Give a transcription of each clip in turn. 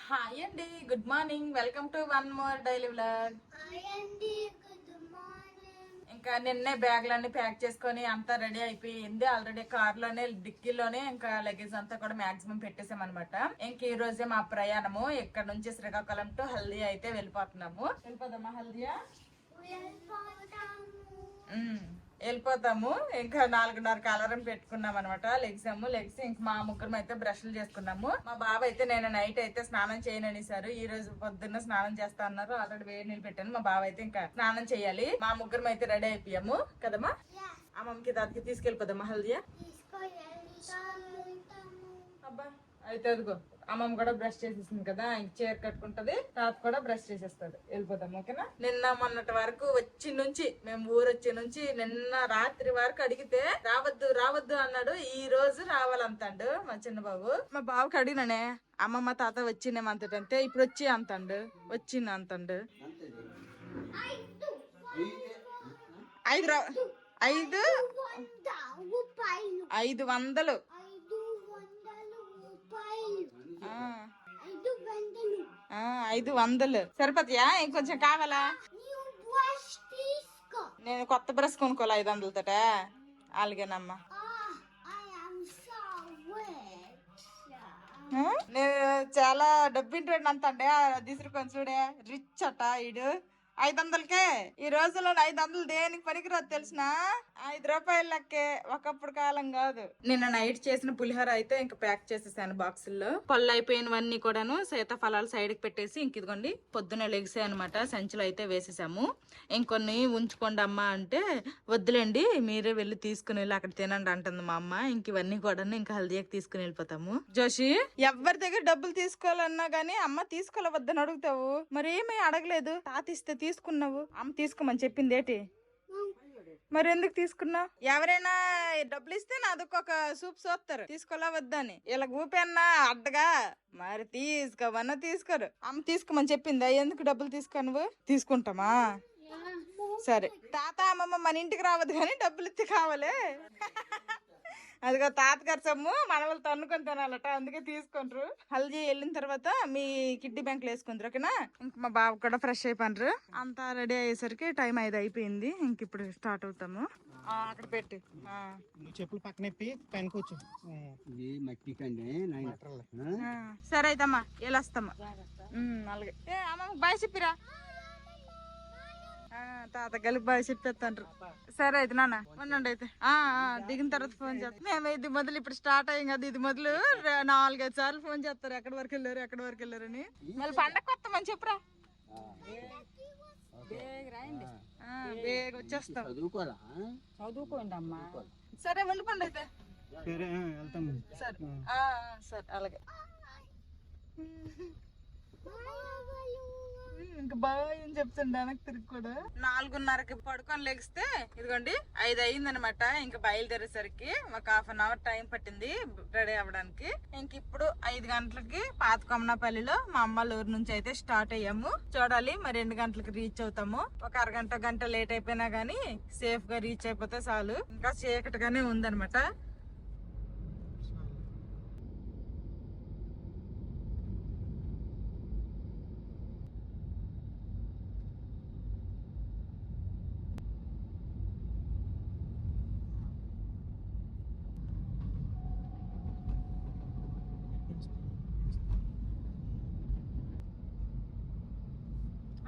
Hi అండి, good morning. Welcome to one more daily vlog. ఇంకా నిన్నే బ్యాగ్లన్నీ ప్యాక్ చేసుకొని అంతా రెడీ అయిపోయింది. ఆల్రెడీ కార్ లోనే డిక్కీలోనే ఇంకా లగేజ్ అంతా కూడా మాక్సిమం పెట్టేసాం అనమాట. ఇంక ఈ రోజే మా ప్రయాణము ఇక్కడ నుంచి శ్రీకాకుళం టు హల్దియా అయితే వెళ్ళిపోతున్నాము. వెళ్ళిపోదామా హల్దియా? వెళ్ళిపోతాము. ఇంకా 4:30 అలారం పెట్టుకున్నాం అనమాట. లెగ్సి ఇంక మా ముగ్గురం అయితే బ్రష్లు చేసుకున్నాము. మా బాబు అయితే నేను నైట్ అయితే స్నానం చేయననిసారు. ఈ రోజు పొద్దున్న స్నానం చేస్తా అన్నారు. ఆల్రెడీ వేడి నీళ్ళు పెట్టాను. మా బాబు అయితే ఇంకా స్నానం చేయాలి. మా ముగ్గురం అయితే రెడీ అయిపోయాము కదమ్మా. అమ్మమ్మకి దానికి తీసుకెళ్ళిపోదామా హల్దియా? అబ్బా అయితే అదిగో అమ్మమ్మ కూడా బ్రష్ చేసేసింది కదా, ఇంక చీర కట్టుకుంటది. తాత కూడా బ్రష్ చేసేస్తాడు. వెళ్ళిపోతాం ఓకేనా. నిన్న మొన్నటి వరకు మేము ఊరొచ్చి నుంచి నిన్న రాత్రి వరకు అడిగితే రావద్దు అన్నాడు. ఈ రోజు రావాలంటాడు మా చిన్న బాబు. మా బాబుకి అడిగినానే అమ్మమ్మ తాత వచ్చిందేమంటే ఇప్పుడు వచ్చి అంతాడు. వచ్చింది అంతాడు. 500 500 సరిపోతాయా? ఇంకొంచెం కావాలా? నేను కొత్త బ్రష్ కొనుక్కోవాలి 500 తోట. అలాగేనమ్మా. నేను చాలా డబ్బింటాడు అంతండే తీసుకొని చూడే. రిచ్ అట ఈడు. 500కే ఈ రోజుల్లో 500 దేనికి పనికిరాదు తెలిసిన. 5 రూపాయలకే ఒకప్పుడు కాలం కాదు. నిన్న నైట్ చేసిన పులిహోర అయితే ఇంకా ప్యాక్ చేసేసాను బాక్సుల్లో. పళ్ళు అయిపోయినవన్నీ కూడాను సీతాఫలాలు సైడ్ కి పెట్టేసి ఇంక ఇదిగోండి పొద్దున్న లెగిసే అనమాట సంచిలో అయితే వేసేసాము. ఇంకొన్ని ఉంచుకోండి అమ్మ అంటే వద్దులేండి మీరే వెళ్ళి తీసుకుని వెళ్ళి అక్కడ తినండి అంటుంది మా అమ్మ. ఇంక ఇవన్నీ కూడా ఇంకా హల్దీకి తీసుకుని వెళ్ళిపోతాము. జోషి ఎవరి దగ్గర డబ్బులు తీసుకోవాలన్నా గానీ అమ్మ తీసుకోవద్దని అడుగుతావు. మరేమీ అడగలేదు. తాతిస్తే తీసుకున్నావు. అమ్మ తీసుకోమని చెప్పింది ఏంటి? మరి ఎందుకు తీసుకున్నావు? ఎవరైనా డబ్బులు ఇస్తే నాదొక సూప్ సోస్తారు తీసుకోలే వద్దని. ఇలా ఊపన్నా అడ్డగా మరి తీసుకోరు. అమ్మ తీసుకోమని చెప్పిందా? ఎందుకు డబ్బులు నువ్వు తీసుకుంటామా? సరే తాత అమ్మమ్మ మన ఇంటికి రావద్దు కానీ డబ్బులు ఇస్తే కావాలి. అదిగో తాతగారు సొమ్ము మనవాళ్ళు తన్నుకొని తినాలట, అందుకే తీసుకుంటారు. హల్దీ వెళ్ళిన తర్వాత మీ కిడ్డీ బ్యాంక్ లో వేసుకుంటారు ఓకేనా. ఇంక మా బాబు కూడా ఫ్రెష్ అయిపోయినారు. అంతా రెడీ అయ్యేసరికి టైం 5 అయిపోయింది. ఇంక ఇప్పుడు స్టార్ట్ అవుతాము. అక్కడ పెట్టి చెప్పులు పక్కన పైన కూర్చో. సరే అయితమ్మా వెళ్ళొస్తామా. అలాగే అమ్మ బాయ్ చెప్పిరా. తాత కలిపి బాగా చెప్పేస్తాండ్రు. సరే అయితే నాన్న ఉండండి. అయితే దిగిన తర్వాత ఫోన్ చేస్తాం. మేము ఇది మొదలు ఇప్పుడు స్టార్ట్ అయ్యాం కదా. ఇది మొదలు 4-5 సార్లు ఫోన్ చేస్తారు ఎక్కడి వరకు వెళ్ళారు అని. మళ్ళీ పండగ వస్తామని చెప్పురా. బేగ వచ్చేస్తాం. చదువుకోండి అమ్మా. సరే వెళ్ళిపోండి అయితే. సరే సరే అలాగే. ఇంకా బాగా ఏం చెప్తుండే వెనక్కి తిరిగి కూడా. 4:30కి పడుకొని లెగిస్తే ఇదిగోండి 5 అయిందనమాట. ఇంకా బయలుదేరేసరికి ఒక 1/2 అవర్ టైం పట్టింది రెడీ అవ్వడానికి. ఇంక ఇప్పుడు 5 గంటలకి పాత కొమనాపల్లిలో మా అమ్మ ఊరు నుంచి అయితే స్టార్ట్ అయ్యాము. చూడాలి మరి 2 గంటలకి రీచ్ అవుతాము. ఒక గంట లేట్ అయిపోయినా గానీ సేఫ్ గా రీచ్ అయిపోతే చాలు. ఇంకా చీకటిగానే ఉందనమాట.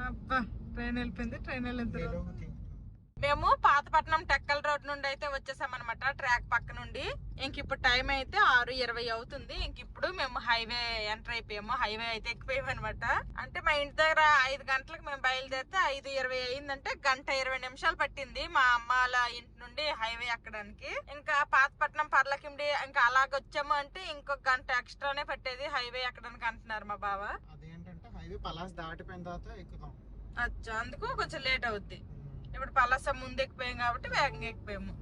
అబ్బా ట్రైన్ వెళ్ళిపోయింది. మేము పాతపట్నం టెక్కల్ రోడ్ నుండి అయితే వచ్చేసామన్నమాట. ట్రాక్ పక్క నుండి. ఇంక ఇప్పుడు టైం అయితే 6:20 అవుతుంది. ఇంక ఇప్పుడు మేము హైవే ఎంటర్ అయిపోయాము. హైవే అయితే ఎక్కిపోయాము అనమాట. అంటే మా ఇంటి దగ్గర 5 గంటలకు మేము బయలుదేరితే 5:20 అయిందంటే 1:20 పట్టింది మా అమ్మాల ఇంటి నుండి హైవే ఎక్కడానికి. ఇంకా పాతపట్నం పర్లకిండి ఇంకా అలాగ వచ్చాము అంటే ఇంకొక గంట ఎక్స్ట్రానే పట్టేది హైవే ఎక్కడానికి అంటున్నారు మా బావ. అచ్చా అందుకు కొంచెం లేట్ అవుద్ది. ఇప్పుడు పలాస ముందు ఎక్కిపోయాం కాబట్టి వేగంగా ఎక్కిపోయాము.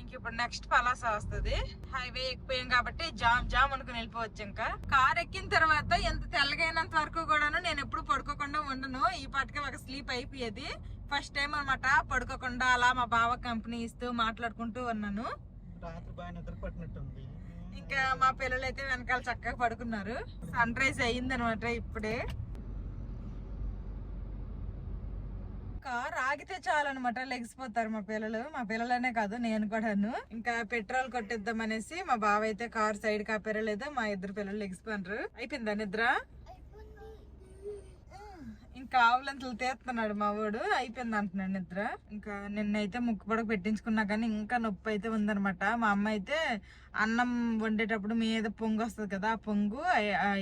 ఇంక ఇప్పుడు నెక్స్ట్ పలాస వస్తుంది. హైవే ఎక్కిపోయాం కాబట్టి జామ్ అనుకుని వెళ్ళిపోవచ్చు. ఇంకా కార్ ఎక్కిన తర్వాత ఎంత తెల్లగైనంత వరకు కూడాను నేను ఎప్పుడు పడుకోకుండా ఉండను. ఈ పాటికి ఒక స్లీప్ అయిపోయేది. ఫస్ట్ టైం అనమాట పడుకోకుండా అలా మా బావ కంపెనీ ఇస్తూ మాట్లాడుకుంటూ ఉన్నాను. ఇంకా మా పిల్లలు అయితే వెనకాల చక్కగా పడుకున్నారు. సన్ రైజ్ అయ్యింది అనమాట ఇప్పుడే. కార్ ఆగితే చాలు అనమాట లెగిసిపోతారు మా పిల్లలు. మా పిల్లలనే కాదు నేను కూడాను. ఇంకా పెట్రోల్ కొట్టిద్దాం అనేసి మా బావ అయితే కార్ సైడ్ కాపారో లేదో మా ఇద్దరు పిల్లలు లెగిసిపోయినారు. అయిపోయిందా నిద్ర? ఇంకా ఆవులంతలు తీస్తున్నాడు మా వాడు. అయిపోయింది అంటున్నాడు నిద్ర. ఇంకా నిన్నైతే ముక్కు పొడక పెట్టించుకున్నా కానీ ఇంకా నొప్పి అయితే ఉందనమాట. మా అమ్మ అయితే అన్నం వండేటప్పుడు మీద పొంగు వస్తుంది కదా, ఆ పొంగు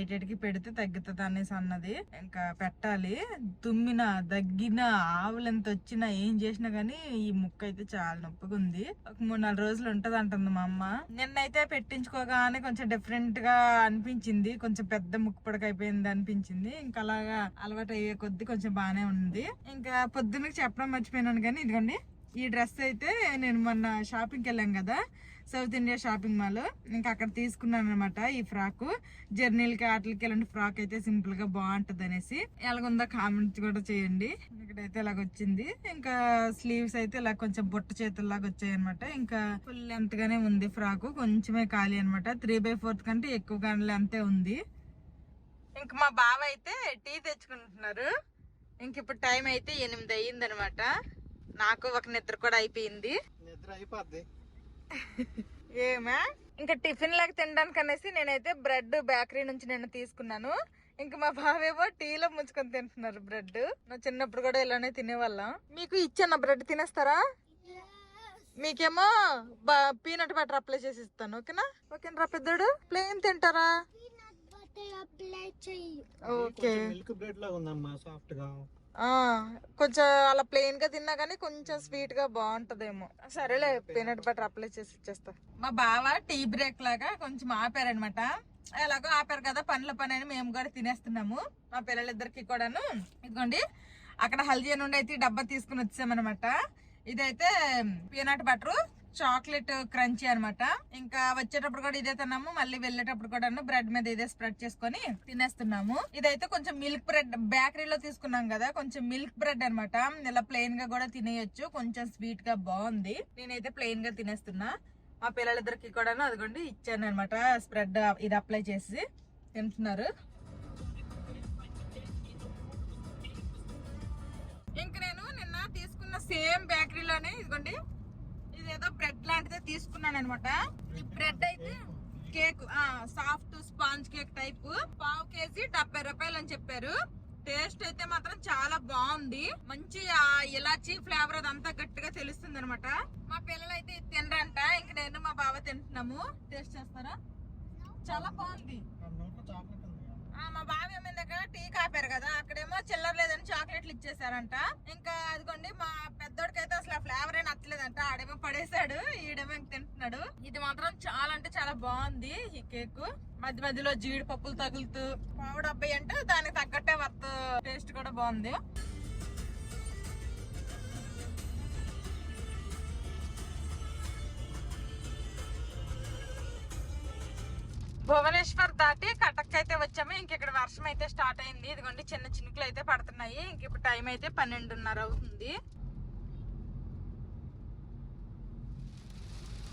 ఇటుకి పెడితే తగ్గుతుంది అనేసి అన్నది. ఇంకా పెట్టాలి. తుమ్మిన దగ్గిన ఆవులంత వచ్చినా ఏం చేసినా గానీ ఈ ముక్కు అయితే చాలా నొప్పిగా ఉంది. ఒక 3-4 రోజులు ఉంటది అంటుంది మా అమ్మ. నిన్నైతే పెట్టించుకోగానే కొంచెం డిఫరెంట్ గా అనిపించింది. కొంచెం పెద్ద ముక్కు పొడక అయిపోయింది అనిపించింది. ఇంకా అలాగా అలవాటు అయ్యే కొద్ది కొంచెం బాగానే ఉంది. ఇంకా పొద్దున్నకి చెప్పడం మర్చిపోయినాను కానీ ఇదిగోండి ఈ డ్రెస్ అయితే నేను మొన్న షాపింగ్కి వెళ్ళాం కదా, సౌత్ ఇండియా షాపింగ్ మాల్. ఇంకా అక్కడ తీసుకున్నాను అనమాట ఈ ఫ్రాక్. జర్నీలకి ఆటలకి ఇలాంటి ఫ్రాక్ అయితే సింపుల్ గా బాగుంటది అనేసి. ఎలాగుందో కామెంట్ కూడా చేయండి. ఇక్కడైతే ఇలాగ వచ్చింది. ఇంకా స్లీవ్స్ అయితే ఇలా కొంచెం బుట్ట చేతుల్లాగా వచ్చాయి అనమాట. ఇంకా ఫుల్ లెంత్ గానే ఉంది ఫ్రాక్. కొంచెమే ఖాళీ అనమాట. 3/4 కంటే ఎక్కువగా లెంతే ఉంది. ఇంక మా బావ అయితే టీ తెచ్చుకుంటున్నారు. ఇంక ఇప్పుడు టైం అయితే 8 అయ్యింది అనమాట. నాకు ఒక నిద్ర కూడా అయిపోయింది. నిద్ర అయిపోద్ది ఏమా ఇంకా టిఫిన్ లాగా తినడానికి అనేసి నేనైతే బ్రెడ్ బేకరీ నుంచి నేను తీసుకున్నాను. ఇంకా మా బావేమో టీలో ముంచుకొని తింటున్నారు బ్రెడ్. నా చిన్నప్పుడు కూడా ఇలానే తినేవాళ్ళం. మీకు ఇచ్చాను బ్రెడ్ తినేస్తారా? మీకేమో పీనట్ బటర్ అప్లై చేసి ఇస్తాను. ఓకేనా? ఓకేనా పెద్దోడు? ప్లేన్ తింటారా? ఓకే. మిల్క్ బ్రెడ్ లాగా ఉందమ్మా, సాఫ్ట్ గా. కొంచెం అలా ప్లెయిన్ గా తిన్నా గానీ కొంచెం స్వీట్ గా బాగుంటదేమో. సరేలే పీనట్ బటర్ అప్లై చేసి ఇచ్చేస్తా. మా బావ టీ బ్రేక్ లాగా కొంచెం ఆపారనమాట. ఎలాగో ఆపారు కదా పనుల పని అని మేము కూడా తినేస్తున్నాము మా పిల్లలిద్దరికి కూడాను. ఇదిగోండి అక్కడ హల్దీ నుండి అయితే డబ్బా తీసుకుని వచ్చామన్నమాట. ఇదైతే పీనట్ బటర్ చాక్లెట్ క్రంచీ అనమాట. ఇంకా వచ్చేటప్పుడు కూడా ఇదే తిన్నాము, మళ్ళీ వెళ్ళేటప్పుడు కూడా బ్రెడ్ మీద ఇదే స్ప్రెడ్ చేసుకొని తినేస్తున్నాము. ఇదైతే కొంచెం మిల్క్ బ్రెడ్ బేకరీలో తీసుకున్నాం కదా, కొంచెం మిల్క్ బ్రెడ్ అనమాట. ఇలా ప్లెయిన్ గా కూడా తినేయొచ్చు, కొంచెం స్వీట్ గా బాగుంది. నేనైతే ప్లెయిన్ గా తినేస్తున్నా. మా పిల్లలిద్దరికి కూడా అదిగోండి ఇచ్చాను అనమాట స్ప్రెడ్. ఇది అప్లై చేసి తింటున్నారు. ఇంక నేను నిన్న తీసుకున్న సేమ్ బేకరీలోనే ఇదిగోండి ఏదో బ్రెడ్ లాంటిదే తీసుకున్నాను అనమాట. ఈ బ్రెడ్ అయితే cake soft sponge cake type 1/2 kg 70 రూపాయలు అని చెప్పారు. టేస్ట్ అయితే మాత్రం చాలా బాగుంది. మంచి ఇలాచీ ఫ్లేవర్ అదంతా గట్టిగా తెలుస్తుంది అనమాట. మా పిల్లలు అయితే తినరంట. ఇంక నేను మా బావ తింటున్నాము. టేస్ట్ చేస్తారా? చాలా బాగుంది. మా బావ ఏమైంది దగ్గర టీ కాపారు కదా, అక్కడేమో చిల్లర లేదని చాక్లెట్లు ఇచ్చేసారంట. ఇంకా అదిగోండి మా పెద్దోడికి అయితే అసలు ఆ ఫ్లేవర్ ఏం నచ్చలేదంట. ఆడేమో పడేసాడు, ఈడేమో తింటున్నాడు. ఇది మాత్రం చాలా అంటే చాలా బాగుంది ఈ కేక్. మధ్య మధ్యలో జీడిపప్పులు తగులుతూ పావుడు అబ్బాయి అంటే దానికి తగ్గట్టే వర్త్. టేస్ట్ కూడా బాగుంది. భువనేశ్వర్ దాటి కటక్ అయితే వచ్చాము. ఇంక ఇక్కడ వర్షం అయితే స్టార్ట్ అయింది. ఇదిగోండి చిన్న చినుకులు అయితే పడుతున్నాయి. ఇంక ఇప్పుడు టైం అయితే 12:30 అవుతుంది.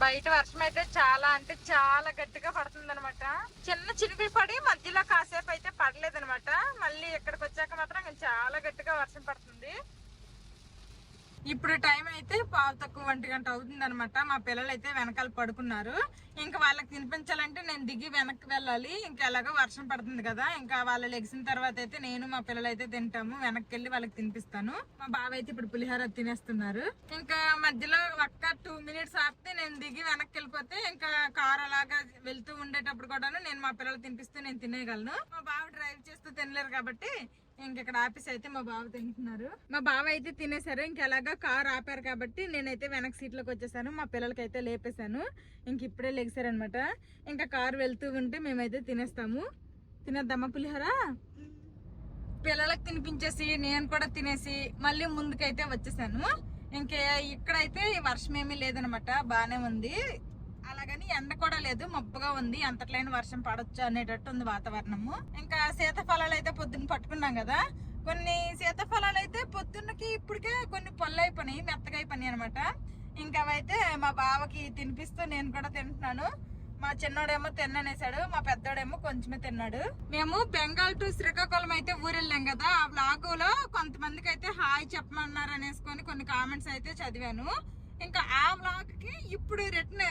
బయట వర్షం అయితే చాలా అంటే చాలా గట్టిగా పడుతుంది అనమాట. చిన్న చినుకులు పడి మధ్యలో కాసేపు అయితే పడలేదు అనమాట. మళ్ళీ ఇక్కడికి వచ్చాక మాత్రం చాలా గట్టిగా వర్షం పడుతుంది. ఇప్పుడు టైం అయితే 1:15 గంట అవుతుంది అనమాట. మా పిల్లలు అయితే వెనకాల పడుకున్నారు. ఇంకా వాళ్ళకి తినిపించాలంటే నేను దిగి వెనక్కి వెళ్ళాలి. ఇంకా ఎలాగో వర్షం పడుతుంది కదా, ఇంకా వాళ్ళు లెగిసిన తర్వాత అయితే నేను మా పిల్లలు అయితే తింటాము. వెనక్కి వెళ్ళి వాళ్ళకి తినిపిస్తాను. మా బావ అయితే ఇప్పుడు పులిహోర తినేస్తున్నారు. ఇంకా మధ్యలో ఒక్క 2 minutes ఆపితే నేను దిగి వెనక్కి వెళ్ళిపోతే ఇంకా కార్ అలాగా వెళ్తూ ఉండేటప్పుడు కూడా నేను మా పిల్లలు తినిపిస్తూ నేను తినేయగలను. మా బావ డ్రైవ్ చేస్తూ తినలేరు కాబట్టి ఇంకెక్కడ ఆఫీస్ అయితే మా బావ తింటున్నారు. మా బావ అయితే తినేసారు. ఇంకెలాగా కార్ ఆపారు కాబట్టి నేనైతే వెనక సీట్ లోకి వచ్చేసాను. మా పిల్లలకి అయితే లేపేశాను. ఇంక ఇప్పుడే లెగిసారనమాట. ఇంకా కారు వెళ్తూ ఉంటే మేమైతే తినేస్తాము. తినేద్దామా పులిహోర? పిల్లలకి తినిపించేసి నేను కూడా తినేసి మళ్ళీ ముందుకైతే వచ్చేసాను. ఇంకే ఇక్కడైతే వర్షం ఏమీ లేదనమాట, బానే ఉంది. అలాగని ఎండ కూడా లేదు, మబ్బుగా ఉంది. అంతట్లైన వర్షం పడొచ్చు అనేటట్టు ఉంది వాతావరణము. ఇంకా సీతాఫలాలు అయితే పొద్దున్న పట్టుకున్నాం కదా, కొన్ని సీతాఫలాలు అయితే పొద్దున్నకి ఇప్పటికే కొన్ని పొల్లు అయిపోయినాయి, మెత్తగా అయిపోయినాయి అనమాట. ఇంకా అవైతే మా బావకి తినిపిస్తూ నేను కూడా తింటున్నాను. మా చిన్నోడేమో తిన్ననేసాడు, మా పెద్దోడేమో కొంచెమే తిన్నాడు. మేము బెంగాల్ టు శ్రీకాకుళం అయితే ఊరెళ్ళాం కదా, ఆ బ్లాగ్ లో కొంతమందికి అయితే హాయ్ చెప్పమన్నారు అనేసుకొని కొన్ని కామెంట్స్ అయితే చదివాను. ఇంకా ఆ బ్లాగ్ కి ఇప్పుడు రిటర్న్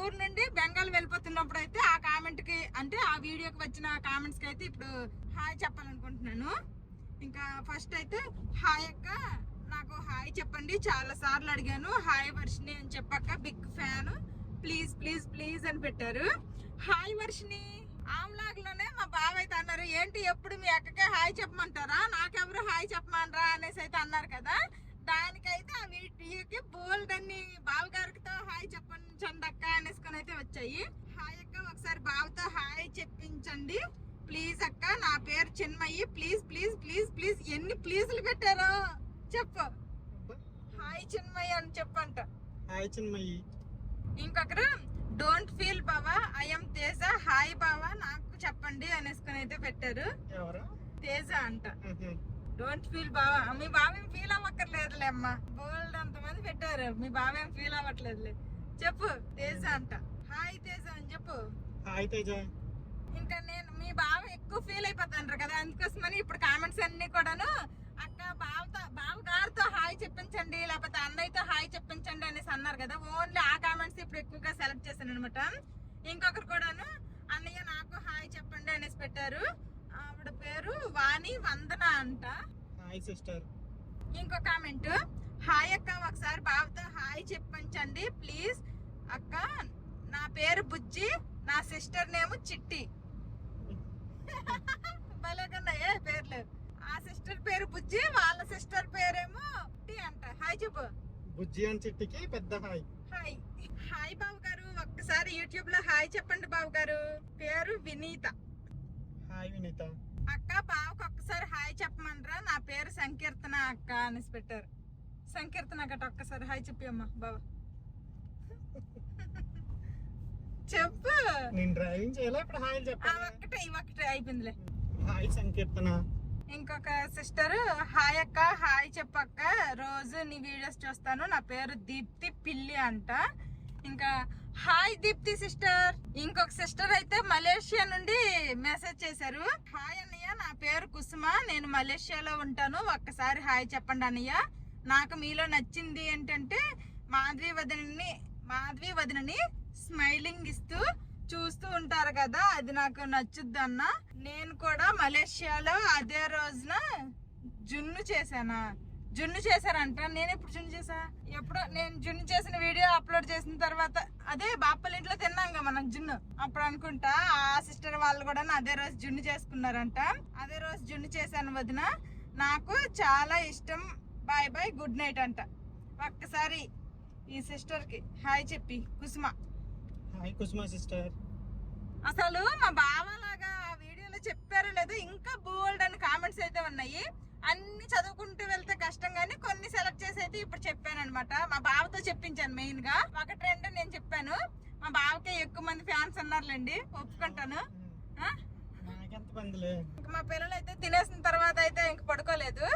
ఊరు నుండి బెంగాల్ వెళ్ళిపోతున్నప్పుడు అయితే ఆ కామెంట్ కి అంటే ఆ వీడియోకి వచ్చిన కామెంట్స్ కి అయితే ఇప్పుడు హాయ్ చెప్పాలనుకుంటున్నాను. ఇంకా ఫస్ట్ అయితే హాయ్ అక్క, నాకు హాయ్ చెప్పండి, చాలా సార్లు అడిగాను, హాయ్ వర్షిని అని చెప్పక్క, big fan, please please please అని పెట్టారు. హాయ్ వర్షిని. ఆ వ్లాగ్ లోనే మా బావ అయితే అన్నారు, ఏంటి ఎప్పుడు మీ అక్కకే హాయ్ చెప్పమంటారా, నాకెవరు హాయ్ చెప్పమనరా అనేసి అయితే అన్నారు కదా. దానికైతే ఆ వీడియోకి బోల్డ్ అన్ని బావగారితో హాయ్ చెప్పండి అక్క అనేసుకొని అయితే వచ్చాయి. హాయ్ అక్క, ఒకసారి బావతో హాయ్ చెప్పించండి ప్లీజ్ అక్క, నా పేరు Chinmayi, please please please please. ఎన్ని ప్లీజులు పెట్టారో చెప్పు. హాయ్ చిన్మయ్యి అని చెప్పంట. హాయ్ చిన్మయ్యి. ఇంకొకరు డోంట్ ఫీల్ బావా, ఐఎమ్ తేజ, హాయ్ బావా నాకు చెప్పండి అనేసుకొని అయితే పెట్టారు. తేజ అంట. డోంట్ ఫీల్ బావా, మీ బావేం ఫీల్ అవ్వక్కర్లేదులే అమ్మా, బోల్డ్ అంతమంది పెట్టారు, మీ బావేం ఫీల్ అవ్వట్లేదులే చెప్పు. తేజ అంట. హాయ్ తేజ అని చెప్పు. హాయ్ తేజ. ఇంకా నేను మీ బావ ఎక్కువ ఫీల్ అయిపోతాంటారు కదా, అందుకోసమని ఇప్పుడు కామెంట్స్ అన్ని కూడాను అక్క బావ గారితో హాయ్ చెప్పించండి, లేకపోతే అన్నయ్యతో హాయ్ చెప్పించండి అనేసి అన్నారు కదా. ఓన్లీ ఆ కామెంట్స్ ఇప్పుడు ఎక్కువగా సెలెక్ట్ చేశాను అనమాట. ఇంకొకరు కూడాను అన్నయ్య నాకు హాయ్ చెప్పండి అనేసి పెట్టారు. ఆవిడ పేరు వాణి వందన అంట. Hi sister. ఇంకో కామెంట్, హాయ్ అక్క, ఒకసారి బావతో హాయ్ చెప్పించండి ప్లీజ్ అక్క, నా పేరు బుజ్జి, నా సిస్టర్ నేమో చిట్టి. భలేకున్నాయే పేర్లు. ఆ సిస్టర్ పేరు బుజ్జి, వాళ్ళ సిస్టర్ పేరేమో చిట్టి అంట. హాయ్ చెప్పు. బుజ్జి అని చిట్టికి పెద్ద హాయ్. హాయ్. హాయ్ బాబు గారు, ఒక్కసారి యూట్యూబ్ లో హాయ్ చెప్పండి బాబు గారు, పేరు వినీత. హాయ్ వినీత. అక్క బావకు ఒక్కసారి హాయ్ చెప్పమనరా, నా పేరు సంకీర్తన అక్క అనేసి పెట్టారు. సంకీర్తన గట్ట ఒక్కసారి హాయ్ చెప్పి అమ్మా బాబా. చెప్పు. నేను డ్రైవింగ్ చేయాలి ఇప్పుడు హాయ్ చెప్పాను. ఒక్కటే అయిపోయిందిలే. హాయ్ సంకీర్తన. ఇంకొక సిస్టర్, హాయ్ అక్క, హాయ్ చెప్పక్క, రోజు నీ వీడియోస్ చూస్తాను, నా పేరు దీప్తి పిల్లి అంట. ఇంకా హాయ్ దీప్తి సిస్టర్. ఇంకొక సిస్టర్ అయితే మలేషియా నుండి మెసేజ్ చేశారు, హాయ్ అన్నయ్య, నా పేరు కుసుమ, నేను మలేషియాలో ఉంటాను, ఒక్కసారి హాయ్ చెప్పండి అన్నయ్య, నాకు మీలో నచ్చింది ఏంటంటే మాధవి వదినని స్మైలింగ్ ఇస్తూ చూస్తూ ఉంటారు కదా, అది నాకు నచ్చుద్ది అన్న. నేను కూడా మలేషియాలో అదే రోజున జున్ను చేశారంట. నేను ఎప్పుడు జున్ను చేసా, ఎప్పుడో నేను జున్ను చేసిన వీడియో అప్లోడ్ చేసిన తర్వాత అదే బాపల్ ఇంట్లో తిన్నాం మనం జున్ను, అప్పుడు అనుకుంటా ఆ సిస్టర్ వాళ్ళు కూడా అదే రోజు జున్ను చేసుకున్నారంట. అదే రోజు జున్ను చేశాను వదిన, నాకు చాలా ఇష్టం, బాయ్ బాయ్ గుడ్ నైట్ అంట. ఒక్కసారి ఈ సిస్టర్ కి హాయ్ చెప్పి. కుసుమ. హాయ్ కుసుమ సిస్టర్. అసలు మా బావలాగా ఆ వీడియోలో చెప్పారో లేదో ఇంకా బోల్డ్ అని కామెంట్స్ అయితే ఉన్నాయి. అన్ని చదువుకుంటూ వెళ్తే కష్టం కానీ కొన్ని సెలెక్ట్ చేసి అయితే ఇప్పుడు చెప్పాను అనమాట. మా బావతో చెప్పించాను మెయిన్ గా. ఒకటి రెండు నేను చెప్పాను, మా బావకే ఎక్కువ మంది ఫ్యాన్స్ అన్నారులేండి, ఒప్పుకుంటాను. మా పిల్లలు అయితే తినేసిన తర్వాత అయితే ఇంక పడుకోలేదు,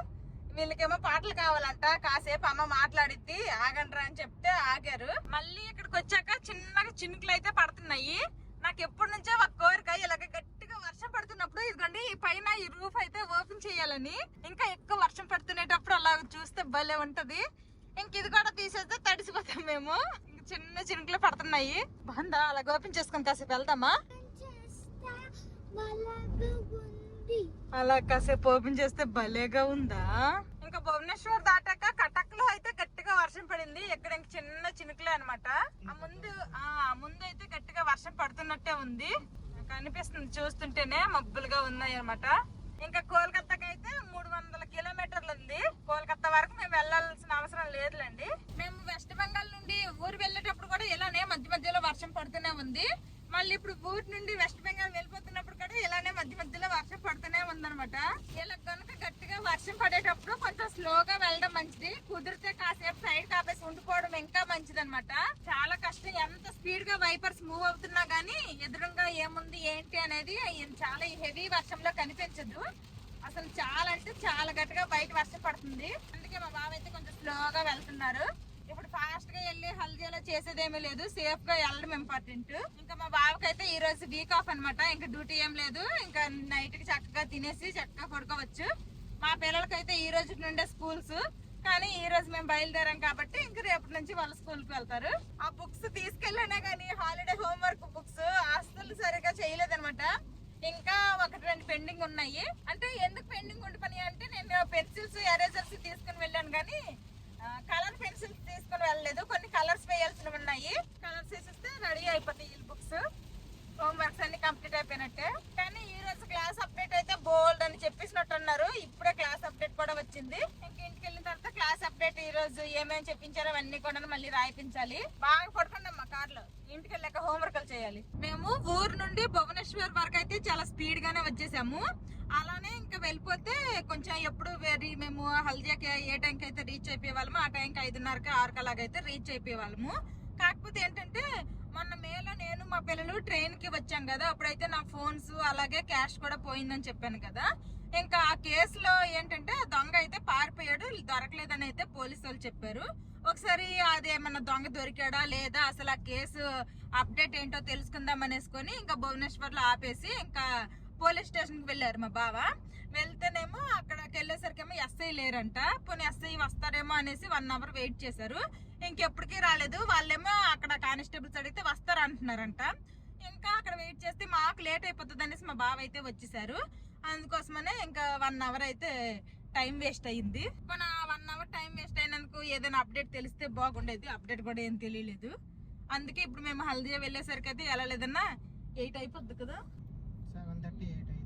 వీళ్ళకేమో పాటలు కావాలంట, కాసేపు అమ్మ మాట్లాడిద్ది ఆగండ్రా అని చెప్తే ఆగారు. మళ్ళీ ఇక్కడికి వచ్చాక చిన్నగా చినుకులు అయితే పడుతున్నాయి. నాకు ఎప్పటి నుంచో ఒక కోరిక, ఇలాగ గట్టిగా వర్షం పడుతున్నప్పుడు ఇదిగోండి ఈ పైన ఈ రూఫ్ అయితే ఓపెన్ చేయాలని. ఇంకా ఎక్కువ వర్షం పడుతునేటప్పుడు అలా చూస్తే భలే ఉంటది. ఇంక ఇది కూడా తీసేస్తే తడిసిపోతాం మేము. ఇంక చిన్న చినుకులు పడుతున్నాయి. బాగుందా? అలా ఓపెన్ చేసుకొని కాసేపు వెళ్దామా? అలా కాసేపు ఓపెన్ చేస్తే భలేగా ఉందా? ఇంకా భువనేశ్వర్ దాటాక కటక్ లో అయితే గట్టిగా వర్షం పడింది. ఇక్కడ ఇంక చిన్న చినుకులే అనమాట. ఆ ముందు అయితే గట్టిగా వర్షం పడుతున్నట్టే ఉంది, కనిపిస్తుంది చూస్తుంటేనే, మబ్బులుగా ఉన్నాయి అనమాట. ఇంకా కోల్కతాకి అయితే 300 కిలోమీటర్లు ఉంది. కోల్కతా వరకు మేము వెళ్ళాల్సిన అవసరం లేదులేండి. మేము వెస్ట్ బెంగాల్ నుండి ఊరు వెళ్ళేటప్పుడు కూడా ఇలానే మధ్య మధ్యలో వర్షం పడుతూనే ఉంది. మళ్ళీ ఇప్పుడు ఊరి నుండి వెస్ట్ బెంగాల్ వెళ్ళిపోతున్నప్పుడు కూడా ఇలానే మధ్య మధ్యలో వర్షం పడుతూనే ఉందనమాట. ఇలా కనుక గట్టిగా వర్షం పడేటప్పుడు కొంచెం స్లోగా వెళ్ళడం మంచిది, కుదిరితే కాసేపు సైడ్ కాపేసి ఉండిపోవడం ఇంకా మంచిది అనమాట. చాలా కష్టం, ఎంత స్పీడ్ గా వైపర్స్ మూవ్ అవుతున్నా గానీ ఎదురుగా ఏముంది ఏంటి అనేది చాలా హెవీ వర్షంలో కనిపించదు. అసలు చాలా అంటే చాలా గట్టిగా బయట వర్షం పడుతుంది. అందుకే మా బావ అయితే కొంచెం స్లోగా వెళ్తున్నారు. ఇప్పుడు ఫాస్ట్ గా వెళ్ళి హల్దీలో చేసేదేమీ లేదు, సేఫ్ గా వెళ్ళడం ఇంపార్టెంట్. ఇంకా మా బావకైతే ఈ రోజు వీక్ ఆఫ్ అన్నమాట, ఇంకా డ్యూటీ ఏం లేదు, ఇంకా నైట్ కి చక్కగా తినేసి చక్కగా పడుకోవచ్చు. మా పిల్లలకైతే ఈ రోజు నుండే స్కూల్స్, కానీ ఈ రోజు మేము బయలుదేరాం కాబట్టి ఇంకా రేపటి నుంచి వాళ్ళ స్కూల్ కి వెళ్తారు. ఆ బుక్స్ తీసుకెళ్ళానే కానీ హాలిడే హోంవర్క్ బుక్స్ అస్సలు సరిగా చేయలేదన్నమాట. ఇంకా ఒకటి రెండు పెండింగ్ ఉన్నాయి. అంటే ఎందుకు పెండింగ్ ఉండిపోయి అంటే నేను పెన్సిల్స్ ఎరేజర్స్ తీసుకుని వెళ్ళాను కానీ కలర్ పెన్సిల్స్ తీసుకుని వెళ్ళలేదు. కొన్ని కలర్స్ వేయాల్సినవి ఉన్నాయి, కలర్స్ వేసిస్తే రెడీ అయిపోతాయి ఈ బుక్స్. హోంవర్క్స్ అన్ని కంప్లీట్ అయిపోయినట్టే. కానీ ఈ రోజు క్లాస్ అప్డేట్ అయితే బోల్డ్ అని చెప్పేసినట్టు అన్నారు. ఇప్పుడే క్లాస్ అప్డేట్ కూడా వచ్చింది. ఇంకా ఇంటికి వెళ్ళిన తర్వాత క్లాస్ అప్డేట్ ఈ రోజు ఏమేమి చెప్పించారో అవన్నీ కూడా మళ్ళీ రాయిపించాలి. బాగా పడుకోండి అమ్మా కార్ లో, ఇంటికి వెళ్ళాక హోంవర్క్ చేయాలి. మేము ఊరు నుండి భువనేశ్వర్ వరకు అయితే చాలా స్పీడ్ గానే వచ్చేసాము. అలానే ఇంకా వెళ్ళిపోతే కొంచెం ఎప్పుడు మేము హల్దియాకి ఏ టైంకి అయితే రీచ్ అయిపోయే వాళ్ళము, ఆ టైంకి 5:30 6 అలాగైతే రీచ్ అయిపోయే వాళ్ళము. కాకపోతే ఏంటంటే మొన్న మేలో నేను మా పిల్లలు ట్రైన్ కి వచ్చాం కదా, అప్పుడైతే నా ఫోన్స్ అలాగే క్యాష్ కూడా పోయిందని చెప్పాను కదా. ఇంకా ఆ కేసులో ఏంటంటే దొంగ అయితే పారిపోయాడు, దొరకలేదని అయితే పోలీసు వాళ్ళు చెప్పారు. ఒకసారి అదేమన్నా దొంగ దొరికాడా లేదా అసలు ఆ కేసు అప్డేట్ ఏంటో తెలుసుకుందాం అనేసుకొని ఇంకా భువనేశ్వర్ లో ఆపేసి ఇంకా పోలీస్ స్టేషన్ కి వెళ్ళారు మా బావ. వెళ్తేనేమో అక్కడికి వెళ్ళేసరికేమో ఎస్ఐ లేరంట. పోనీ ఎస్ఐ వస్తారేమో అనేసి 1 అవర్ వెయిట్ చేశారు, ఇంకెప్పటికీ రాలేదు. వాళ్ళేమో అక్కడ కానిస్టేబుల్స్ అడిగితే వస్తారు అంటున్నారంట. ఇంకా అక్కడ వెయిట్ చేస్తే మాకు లేట్ అయిపోతుంది అనేసి మా బావ అయితే వచ్చేసారు. అందుకోసమనే ఇంకా 1 అవర్ అయితే టైం వేస్ట్ అయ్యింది. మన 1 అవర్ టైం వేస్ట్ అయినందుకు ఏదైనా అప్డేట్ తెలిస్తే బాగుండేది. అప్డేట్ కూడా ఏం తెలియలేదు. అందుకే ఇప్పుడు మేము హల్దియా వెళ్ళేసరికి అయితే ఎలా లేదన్నా 8 అయిపోద్ది కదా,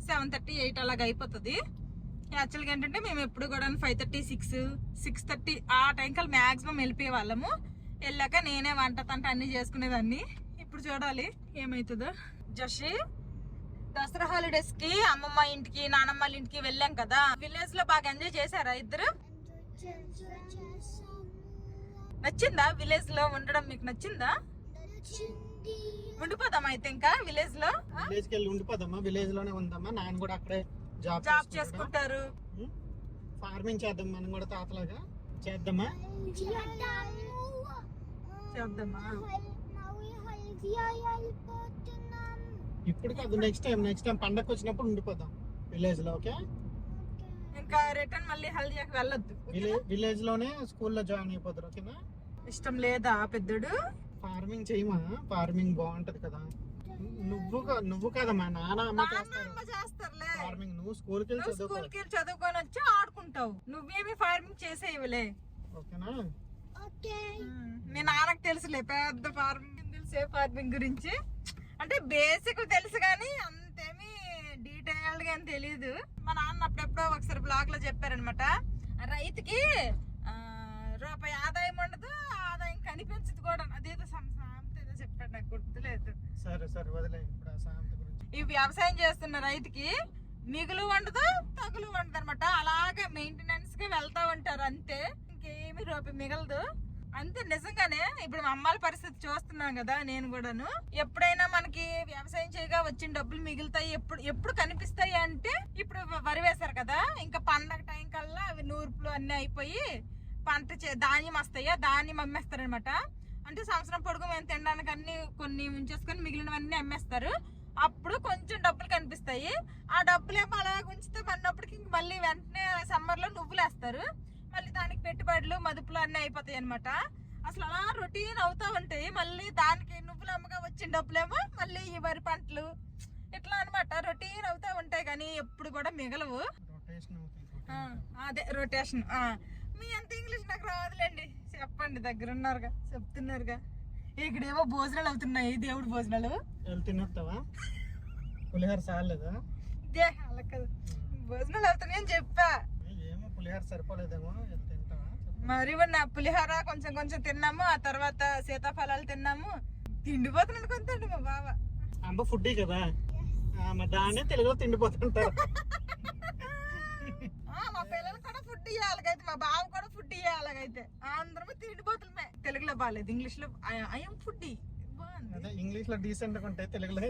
7:30 8 అలాగ అయిపోతుంది. యాక్చువల్గా ఏంటంటే మేము ఎప్పుడు కూడా 5:30 6:30 ఆ టైం కల్లా మ్యాక్సిమం వెళ్ళిపోయే వాళ్ళము. వెళ్ళాక నేనే వంట తంట అన్ని చేసుకునేదాన్ని. ఇప్పుడు చూడాలి ఏమవుతుందో. జషి దసరా హాలిడేస్ కి అమ్మమ్మ ఇంటికి నానమ్మ ఇంటికి వెళ్ళాం కదా, విలేజ్ లో బాగా ఎంజాయ్ చేశారా ఇద్దరు? నచ్చిందా విలేజ్ లో ఉండడం? మీకు నచ్చిందా? ఉండిపోదామా అయితే ఇంకా విలేజ్ లో? విలేజ్ కి వెళ్ళి ఉండిపోదామా? విలేజ్ లోనే ఉందామా? నాన్న కూడా అక్కడే జాబ్ చేసుకుంటారు. ఫార్మింగ్ చేద్దాం మనం కూడా తాతలాగా. చేద్దామా? ఇప్పుడు కాదు, నెక్స్ట్ టైం పండగ వచ్చినప్పుడు ఉండిపోదాం విలేజ్ లో. ఓకే, ఇంకా రిటర్న్ మళ్ళీ హల్దియాకి వెళ్ళొద్దు. విలేజ్ లోనే స్కూల్లో జాయిన్ అయిపోతారు. ఓకేనా? ఇష్టం లేదా పెద్దడు? ఫార్మింగ్ చేయమా? ఫార్మింగ్ బాగుంటది కదా. నువ్వు కదమ్మా, నాన్న అమ్మ చేస్తారులే ఫార్మింగ్. నువ్వు స్కూల్కి వెళ్ళి చదువుకొని వచ్చి ఆడుకుంటావు, నువ్వేమి ఫార్మింగ్ చేసేవిలే. ఓకేనా? మీ నాన్నకు తెలుసులే పెద్ద ఫార్మింగ్ తెలిసే ఫార్మింగ్ గురించి. అంటే బేసిక్ తెలుసు కానీ అంతేమి డీటెయిల్డ్ గా తెలియదు. మా నాన్న అప్పుడెప్పుడో ఒకసారి బ్లాగ్ లో చెప్పారనమాట, రైతుకి రూపాయి ఆదాయం ఉండదు, ఆదాయం కనిపించదు కూడా. అదేదో సామెత ఏదో చెప్పాడు, నాకు గుర్తులేదు. సరే వదిలే ఇప్పుడు ఆ సామెత గురించి. ఈ వ్యవసాయం చేస్తున్న రైతుకి మిగులు ఉండదు తగులు ఉండదు అనమాట. అలాగే మెయింటెనెన్స్ గా వెళ్తా ఉంటారు అంతే, ఇంకేమి రూపాయి మిగలదు అంతే. నిజంగానే ఇప్పుడు మా అమ్మాల పరిస్థితి చూస్తున్నాం కదా, నేను కూడాను. ఎప్పుడైనా మనకి వ్యవసాయం చేయగా వచ్చిన డబ్బులు మిగులుతాయి ఎప్పుడు కనిపిస్తాయి అంటే ఇప్పుడు వరి వేశారు కదా, ఇంకా పండగ టైం కల్లా అవి నూర్పులు అన్ని అయిపోయి ధాన్యం వస్తాయా, ధాన్యం అమ్మేస్తారనమాట. అంటే సంవత్సరం పొడుగు మేము తినడానికి అన్ని కొన్ని ఉంచేసుకొని మిగిలినవన్నీ అమ్మేస్తారు. అప్పుడు కొంచెం డబ్బులు కనిపిస్తాయి. ఆ డబ్బులు ఏమో అలా ఉంచితే పడినప్పటికి మళ్ళీ వెంటనే సమ్మర్ లో నువ్వులు వేస్తారు. మళ్ళీ దానికి పెట్టుబడులు మదుపులు అన్ని అయిపోతాయి అనమాట. అసలు అలా రొటీన్ అవుతా ఉంటాయి. మళ్ళీ దానికి నువ్వులు అమ్మగా వచ్చిన డబ్బులేమో మళ్ళీ ఈ వరి పంటలు ఇట్లా అనమాట రొటీన్ అవుతా ఉంటాయి. కానీ ఎప్పుడు కూడా మిగలవు. అదే రొటేషన్. మీ అంత ఇంగ్లీష్ నాకు రాదులేండి, చెప్పండి, దగ్గర ఉన్నారుగా చెప్తున్నారుగా. ఇక్కడేమో భోజనాలు అవుతున్నాయి, దేవుడు భోజనాలు. తినొస్తావా? పులిహోర సాలేదా? అలా కదా, భోజనాలు అవుతున్నాయి అని చెప్పా. ఏమో పులిహోర సరిపోలేదేమో, తింటావా? మరి నా పులిహోర కొంచెం తిన్నాము, ఆ తర్వాత సీతాఫలాలు తిన్నాము. తిండిపోతున్నాను కొంత మా బావ. అమ్మ ఫుడ్డీ కదా, దాన్నే తెలుగులో తిండిపోతుంటారు. మా పిల్లలు కూడా ఫుడ్ ఇవ్వాలకైతే, మా బావ కూడా ఫుడ్ ఇవ్వాలకైతే అందరూ తిండిపోతున్నాయి. తెలుగులో బాగాలేదు, ఇంగ్లీష్ లో ఐఎమ్ ఫుడ్. ఇంగ్లీష్ లో డీసెంట్ గా ఉంటాయి, తెలుగులో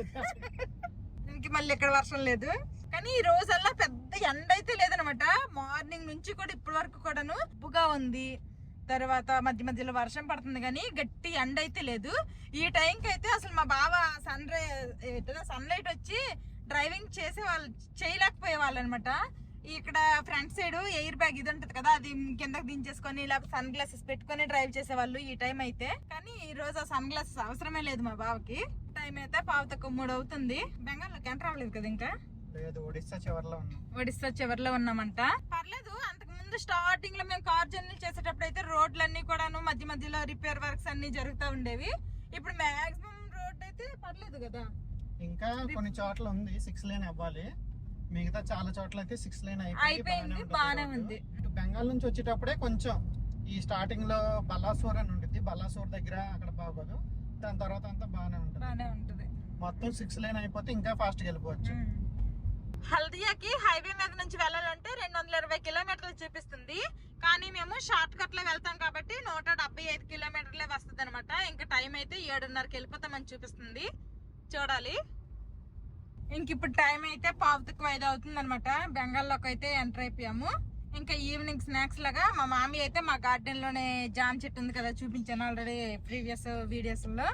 ఇంక మళ్ళీ ఇక్కడ వర్షం లేదు. కానీ ఈ రోజల్లా పెద్ద ఎండ అయితే లేదనమాట. మార్నింగ్ నుంచి కూడా ఇప్పటి వరకు కూడాను ఉప్పుగా ఉంది. తర్వాత మధ్య మధ్యలో వర్షం పడుతుంది కానీ గట్టి ఎండ అయితే లేదు. ఈ టైంకి అయితే అసలు మా బావ సన్లైట్ వచ్చి డ్రైవింగ్ చేసే వాళ్ళు చేయలేకపోయే వాళ్ళు అనమాట. ఇక్కడ ఫ్రంట్ సైడ్ ఎయిర్ బ్యాగ్ ఇది ఉంటది కదా, అది కిందకి దించేసుకొని లేకపోతే సన్ గ్లాసెస్ పెట్టుకొని డ్రైవ్ చేసేవాళ్ళు ఈ టైం అయితే. కానీ ఈ రోజు ఆ సన్ గ్లాసెస్ అవసరమే లేదు మా బావకి. టైం అయితే 2:15 అవుతుంది. బెంగాల్లోకి ఎంటర్ అవ్వలేదు కదా ఇంకా, ఒడిస్సా చివరిలో ఉన్నామంట. పర్లేదు, అంతకు ముందు స్టార్టింగ్ లో మేము కార్ జర్నీ చేసేటప్పుడు అయితే రోడ్లన్నీ కూడాను మధ్య మధ్యలో రిపేర్ వర్క్స్ అన్ని జరుగుతూ ఉండేవి. ఇప్పుడు మాక్సిమం రోడ్ అయితే పర్లేదు కదా. ఇంకా కొన్ని చోట్ల ఉంది 6 లేన్ అవ్వాలి, మిగతా చాలా చోట్ల అయితే 6 లేన్ అయిపోయింది, బానే ఉంది. బెంగాల్ నుంచి వచ్చేటప్పుడే కొంచెం ఈ స్టార్టింగ్ లో బల్లాసోర్ అని ఉంటుంది, బల్లాసోర్ దగ్గర అక్కడ బాగోదు, దాని తర్వాత అంతా బానే ఉంటుంది. మొత్తం 6 లేన్ అయిపోతే ఇంకా ఫాస్ట్ గా వెళ్ళిపోవచ్చు. హల్దియాకి హైవే మీద నుంచి వెళ్ళాలంటే 220 కిలోమీటర్లు చూపిస్తుంది. కానీ మేము షార్ట్ కట్ లో వెళ్తాం కాబట్టి 175 కిలోమీటర్లే వస్తుంది అనమాట. ఇంకా టైం అయితే 7:30కి వెళ్ళిపోతామని చూపిస్తుంది, చూడాలి. ఇంక ఇప్పుడు టైం అయితే 4:45 అవుతుంది అనమాట. బెంగాల్లోకి అయితే ఎంటర్ అయిపోయాము. ఇంకా ఈవినింగ్ స్నాక్స్ లాగా మా మామీ అయితే మా గార్డెన్ లోనే జామ చెట్టు ఉంది కదా, చూపించాను ఆల్రెడీ ప్రీవియస్ వీడియోస్ లో.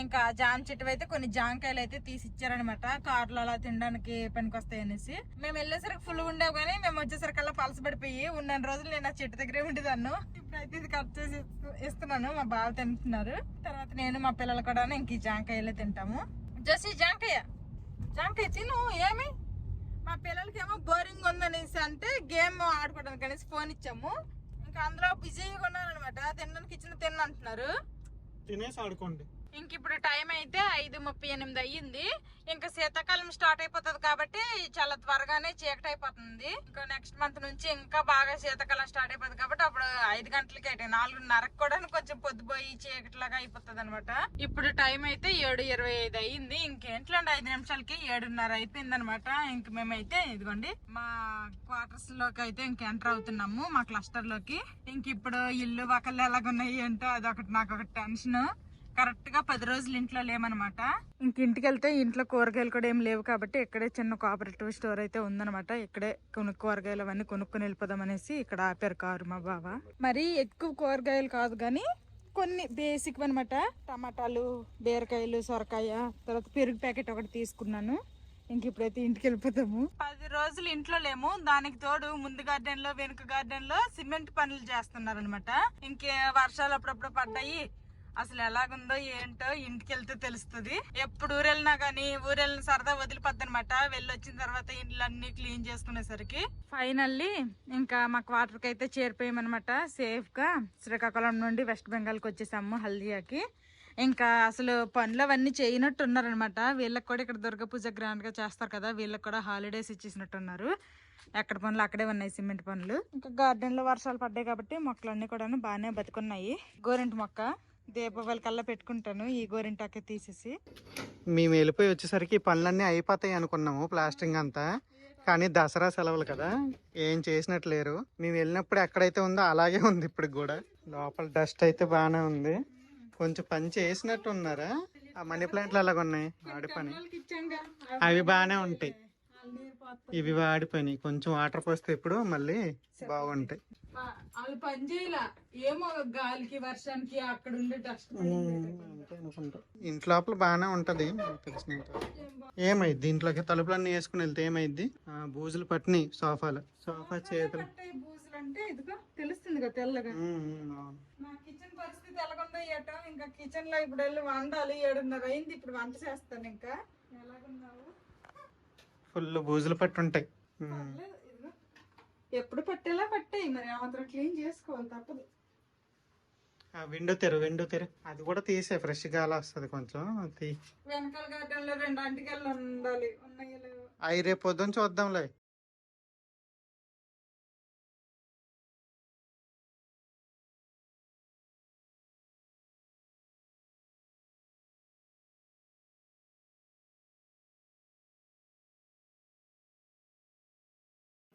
ఇంకా జామ చెట్టు అయితే కొన్ని జామకాయలు అయితే తీసి ఇచ్చారనమాట, కార్లో అలా తినడానికి పనికొస్తాయి అనేసి. మేము వెళ్ళేసరికి ఫుల్ ఉండేవి కానీ మేము వచ్చేసరికల్లా పలసపడిపోయి ఉన్న రోజులు నేను ఆ చెట్టు దగ్గరే ఉండేదాన్ని. ఇప్పుడైతే ఇది కట్ చేసి ఇస్తున్నాను, మా బావ తింటున్నారు. తర్వాత నేను మా పిల్లలు కూడా ఇంక ఈ జామకాయలే తింటాము. జోసి జామకాయ తిను. ఏమి మా పిల్లలకి ఏమో బోరింగ్ ఉందనేసి అంటే గేమ్ ఆడుకోవడానికి అనేసి ఫోన్ ఇచ్చాము. ఇంకా అందులో బిజీగా ఉన్నారు అనమాట, తినడానికి ఇచ్చిన తిన్నంటున్నారు. తినేసి ఆడుకోండి. ఇంక ఇప్పుడు టైం అయితే 5:38 అయ్యింది. ఇంకా శీతాకాలం స్టార్ట్ అయిపోతుంది కాబట్టి చాలా త్వరగానే చీకటి అయిపోతుంది. ఇంకా నెక్స్ట్ మంత్ నుంచి ఇంకా బాగా శీతాకాలం స్టార్ట్ అయిపోతుంది కాబట్టి అప్పుడు 5 గంటలకి అయితే 4:30కి కూడా కొంచెం పొద్దుపోయి చీకటిలాగా అయిపోతుంది అనమాట. ఇప్పుడు టైం అయితే 7:25 అయ్యింది. ఇంకేంట్లండి 5 నిమిషాలకి 7:30 అయిపోయింది అనమాట. ఇంక మేమైతే ఇదిగోండి మా క్వార్టర్స్ లోకి అయితే ఇంక ఎంటర్ అవుతున్నాము, మా క్లస్టర్ లోకి. ఇంక ఇప్పుడు ఇల్లు వకళ్ళు ఎలాగున్నాయి అంటే అదొకటి నాకు ఒక టెన్షన్. కరెక్ట్ గా 10 రోజులు ఇంట్లో లేమనమాట. ఇంక ఇంటికి వెళ్తే ఇంట్లో కూరగాయలు కూడా ఏం లేవు కాబట్టి ఇక్కడే చిన్న కోఆపరేటివ్ స్టోర్ అయితే ఉందనమాట. ఇక్కడే కూరగాయలు అవన్నీ కొనుక్కొని వెళ్ళిపోదాం అనేసి ఇక్కడ ఆపారు కారు మా బావ. మరి ఎక్కువ కూరగాయలు కాదు కానీ కొన్ని బేసిక్ అనమాట. టమాటాలు, బీరకాయలు, సొరకాయ, తర్వాత పెరుగు ప్యాకెట్ ఒకటి తీసుకున్నాను. ఇంక ఇప్పుడైతే ఇంటికి వెళ్ళిపోతాము. 10 రోజులు ఇంట్లో లేము, దానికి తోడు ముందు గార్డెన్ లో వెనుక గార్డెన్ లో సిమెంట్ పనులు చేస్తున్నారు అనమాట. ఇంకే వర్షాలు అప్పుడప్పుడు పడ్డాయి. అసలు ఎలాగుందో ఏంటో ఇంటికి వెళ్తే తెలుస్తుంది. ఎప్పుడు ఊరెళ్ళినా గానీ ఊరెళ్ళిన సరదా వదిలిపోద్ది అనమాట. వెళ్ళొచ్చిన తర్వాత ఇండ్లన్నీ క్లీన్ చేసుకునేసరికి ఫైనల్లీ ఇంకా మా క్వార్టర్ కి అయితే చేరిపోయామన్నమాట. సేఫ్ గా శ్రీకాకుళం నుండి వెస్ట్ బెంగాల్ కి వచ్చేసాము హల్దియాకి. ఇంకా అసలు పనులు అవన్నీ చేయనట్టు ఉన్నారనమాట. వీళ్ళకి కూడా ఇక్కడ దుర్గా పూజ గ్రాండ్ గా చేస్తారు కదా, వీళ్ళకి కూడా హాలిడేస్ ఇచ్చేసినట్టున్నారు. ఎక్కడ పనులు అక్కడే ఉన్నాయి, సిమెంట్ పనులు. ఇంకా గార్డెన్ లో వర్షాలు పడ్డాయి కాబట్టి మొక్కలన్నీ కూడా బాగానే బతుకున్నాయి. గోరింట మొక్క దీపావళి కల్లా పెట్టుకుంటాను, ఈ గోరింటాకే తీసేసి. మేము వెళ్ళిపోయి వచ్చేసరికి పనులన్నీ అయిపోతాయి అనుకున్నాము, ప్లాస్టింగ్ అంతా. కానీ దసరా సెలవులు కదా, ఏం చేసినట్లేరు. మేము వెళ్ళినప్పుడు ఎక్కడైతే ఉందో అలాగే ఉంది ఇప్పుడు కూడా. లోపల డస్ట్ అయితే బాగానే ఉంది, కొంచెం పని చేసినట్టు ఉన్నారా. ఆ మనీ ప్లాంట్లు అలాగ ఉన్నాయి, ఆడిపోయి. అవి బాగానే ఉంటాయి, ఇవి వాడిపోయినాయి. కొంచెం వాటర్ పోస్తే ఇప్పుడు మళ్ళీ బాగుంటాయి. వాళ్ళు పని చేయలా ఏమో, గాలికి వర్షానికి అక్కడ ఉండే డస్ట్ అనుకుంటా. ఇంట్లోపల బాగానే ఉంటది తెలిసినంత. ఏమైద్ది ఇంట్లోకి తలుపులన్నీ వేసుకుని వెళ్తే ఏమైద్ది, బూజులు పట్టినాయి సోఫాలు, సోఫా చేతులు. బూజులు అంటే ఇదిగో తెలుస్తుంది కదా తెల్లగా. నా కిచెన్ పరిస్థితి ఎలాగుందో ఏటో. ఇంకా కిచెన్ లో ఇప్పుడు వెళ్ళి వండాలి, 7:30 అయింది. ఇప్పుడు వంట చేస్తాను. ఇంకా ఎలాగున్నావు, ఫుల్ బూజులు పట్టి ఉంటాయి. ఎప్పుడు పట్టేలా పట్టాయి, మరి ఆ మాత్రం క్లీన్ చేసుకోవాలి, తప్పదు. విండో తెర అది కూడా తీసే, ఫ్రెష్ గాలి వస్తుంది కొంచెం. వెనకాల గార్డెన్ లో 2 అంటికల్లు ఉండాలి, ఉన్నాయి లేవు. అవి రేపు పొద్దున్న చూద్దాంలే.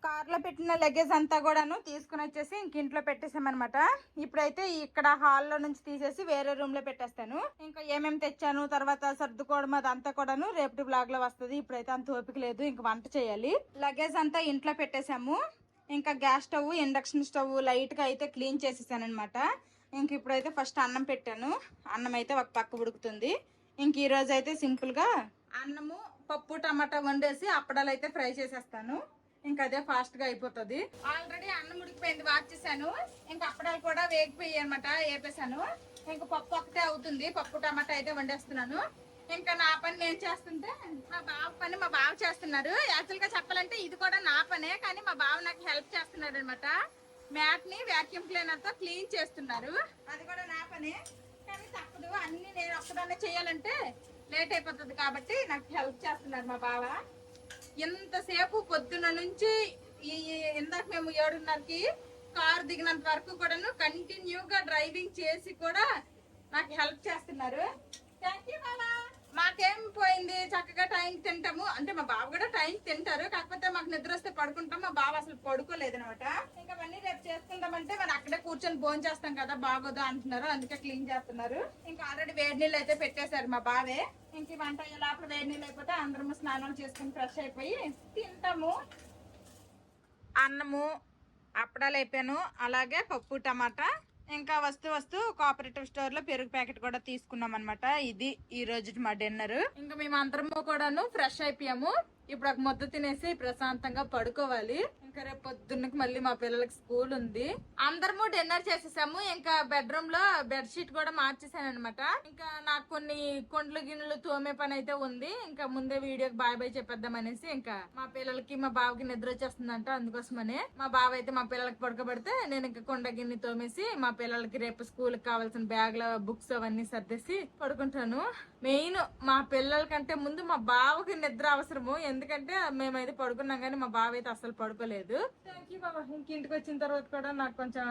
కార్ లో పెట్టిన లగేజ్ అంతా కూడాను తీసుకుని వచ్చేసి ఇంక ఇంట్లో పెట్టేసామన్నమాట. ఇప్పుడైతే ఇక్కడ హాల్లో నుంచి తీసేసి వేరే రూమ్ లో పెట్టేస్తాను. ఇంకా ఏమేమి తెచ్చాను తర్వాత సర్దుకోవడం అదంతా కూడాను రేపటి బ్లాగ్ లో వస్తుంది. ఇప్పుడైతే అంత ఓపిక లేదు, ఇంక వంట చేయాలి. లగేజ్ అంతా ఇంట్లో పెట్టేసాము. ఇంకా గ్యాస్ స్టవ్, ఇండక్షన్ స్టవ్ లైట్గా అయితే క్లీన్ చేసేసాను అనమాట. ఇంక ఇప్పుడైతే ఫస్ట్ అన్నం పెట్టాను. అన్నం అయితే ఒక పక్క ఉడుకుతుంది. ఇంక ఈరోజు అయితే సింపుల్గా అన్నము, పప్పు, టమాటా వండేసి అప్పడాలు అయితే ఫ్రై చేసేస్తాను. ఇంకా అదే ఫాస్ట్గా అయిపోతుంది. ఆల్రెడీ అన్నం ఉడికిపోయింది, వాచ్ చేశాను. ఇంకా అప్పడాలు కూడా వేగిపోయాయి అనమాట, వేపేసాను. ఇంకా పప్పు ఒకటే అవుతుంది. పప్పు టమాటా అయితే వండేస్తున్నాను. ఇంకా నా పని నేను చేస్తుంటే మా బావ పని మా బావ చేస్తున్నారు. యాక్చువల్ గా చెప్పాలంటే ఇది కూడా నా పనే, కానీ మా బావ నాకు హెల్ప్ చేస్తున్నాడు అనమాట. మ్యాట్ ని వాక్యూమ్ క్లీనర్ తో క్లీన్ చేస్తున్నారు. అది కూడా నా పనే, కానీ తప్పదు. అన్ని నేను ఒక్కదాన్నే చేయాలంటే లేట్ అయిపోతుంది కాబట్టి నాకు హెల్ప్ చేస్తున్నారు మా బావ. ఎంతసేపు పొద్దున్న నుంచి ఇందాక మేము 7:30కి కారు దిగినంత వరకు కూడాను కంటిన్యూగా డ్రైవింగ్ చేసి కూడా నాకు హెల్ప్ చేస్తున్నారు. థ్యాంక్ యూ బాబా. మాకేం పోయింది, చక్కగా టైం తింటాము. అంటే మా బావ కూడా టైం తింటారు, కాకపోతే మాకు నిద్ర వస్తే పడుకుంటాం. మా బావ అసలు పడుకోలేదు అనమాట. ఇంకా అవన్నీ రేపు చేసుకుంటామంటే మరి అక్కడే కూర్చొని భోజనం చేస్తాం కదా, బాగోదు అంటున్నారు. అందుకే క్లీన్ చేస్తున్నారు. ఇంకా ఆల్రెడీ వేడి నీళ్ళు అయితే పెట్టేశారు మా బావే. ఇంక వంట అయ్యే లోపల వేడి నీళ్ళు అయిపోతే అందరము స్నానాలు చేసుకుని ఫ్రెష్ అయిపోయి తింటాము. అన్నము, అప్పడాలు అయిపోయాను, అలాగే పప్పు టమాటా. ఇంకా వస్తూ కోఆపరేటివ్ స్టోర్ లో పెరుగు ప్యాకెట్ కూడా తీసుకున్నాం అనమాట. ఇది ఈ రోజు మా డిన్నర్. ఇంకా మేము అందరము కూడాను ఫ్రెష్ అయిపోయాము. ఇప్పుడు ఒక ముద్ద తినేసి ప్రశాంతంగా పడుకోవాలి. ఇంకా రేపు పొద్దున్నకి మళ్ళీ మా పిల్లలకి స్కూల్ ఉంది. అందరము డిన్నర్ చేసేసాము. ఇంకా బెడ్రూమ్ లో బెడ్ షీట్ కూడా మార్చేసాను అనమాట. ఇంకా నాకు కొన్ని కొండ్లు గిన్నెలు తోమే పని అయితే ఉంది. ఇంకా ముందే వీడియోకి బాయ్ బాయ్ చెప్పేద్దాం అనేసి ఇంకా మా పిల్లలకి మా బావకి నిద్ర వచ్చేస్తుందంట, అందుకోసమనే మా బావ అయితే మా పిల్లలకి పడుకోబెడితే నేను ఇంకా కొండ గిన్నె తోమేసి మా పిల్లలకి రేపు స్కూల్ కి కావాల్సిన బ్యాగ్ లో బుక్స్ అవన్నీ సర్దేసి పడుకుంటాను. మెయిన్ మా పిల్లల కంటే ముందు మా బావకి నిద్ర అవసరము, ఎందుకంటే మేమైతే పడుకున్నాం కానీ మా బావ అయితే అసలు పడుకోలేదు. థ్యాంక్ యూ బాబా. ఇంక ఇంటికి వచ్చిన తర్వాత కూడా నాకు కొంచెం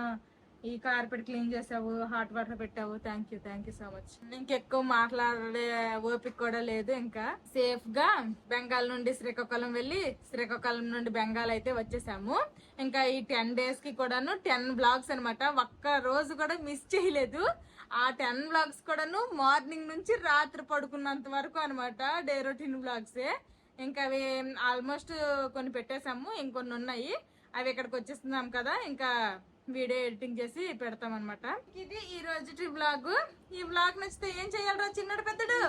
ఈ కార్పెట్ క్లీన్ చేసావు, హాట్ వాటర్ పెట్టావు. Thank you so much. ఇంకెక్కువ మాట్లాడే ఓపిక కూడా లేదు. ఇంకా సేఫ్ గా బెంగాల్ నుండి శ్రీకాకుళం వెళ్ళి శ్రీకాకుళం నుండి బెంగాల్ అయితే వచ్చేసాము. ఇంకా ఈ 10 days కి కూడాను 10 vlogs అనమాట. ఒక్క రోజు కూడా మిస్ చేయలేదు. ఆ 10 vlogs కూడాను మార్నింగ్ నుంచి రాత్రి పడుకున్నంత వరకు అనమాట, డే రొటీన్ వ్లాగ్సే. ఇంకా అవి ఆల్మోస్ట్ కొన్ని పెట్టేసాము, ఇంకొన్ని ఉన్నాయి. అవి ఇక్కడికి వచ్చేస్తున్నాం కదా, ఇంకా వీడియో ఎడిటింగ్ చేసి పెడతాం అనమాట. ఇది ఈ రోజు వ్లాగ్. ఈ వ్లాగ్ నచ్చితే ఏం చేయాలరా చిన్నడు పెద్దడు?